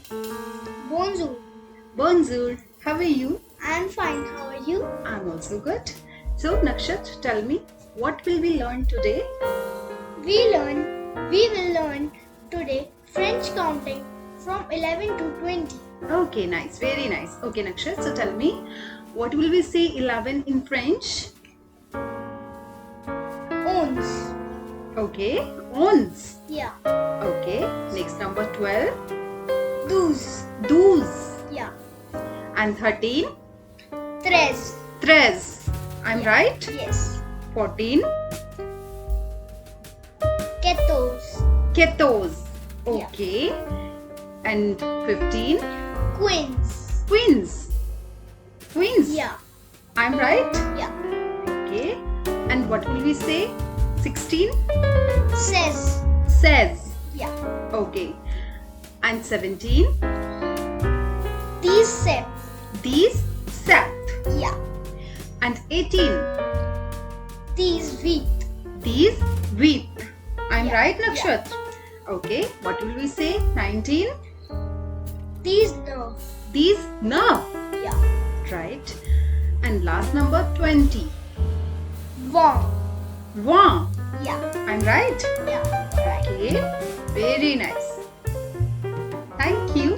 Bonjour. Bonjour. How are you? I'm fine. How are you? I'm also good. So, Nakshat, tell me, what will we learn today? We will learn today French counting from 11 to 20. Okay, nice. Very nice. Okay, Nakshat, so tell me, what will we say 11 in French? Onze. Okay, onze. Yeah. Okay, next number 12. Douze. Douze. Yeah. And 13. Treize. Treize. I'm right? Yes. 14. Quatorze. Quatorze. Yeah. Okay. And 15. Quinze. Queens. Queens. Yeah. I'm right? Yeah. Okay. And what will we say? 16. Seize. Says. Yeah. Okay. And 17. Dix-sept. Dix-sept. Yeah. And 18. Dix-huit. Dix-huit. I'm Yeah. right, Nakshat? Okay. What will we say? 19. Dix-neuf. Dix-neuf. Yeah. Right. And last number 20. Vingt. Vingt. Yeah. I'm right? Yeah. Right. Okay. Very nice. Thank you.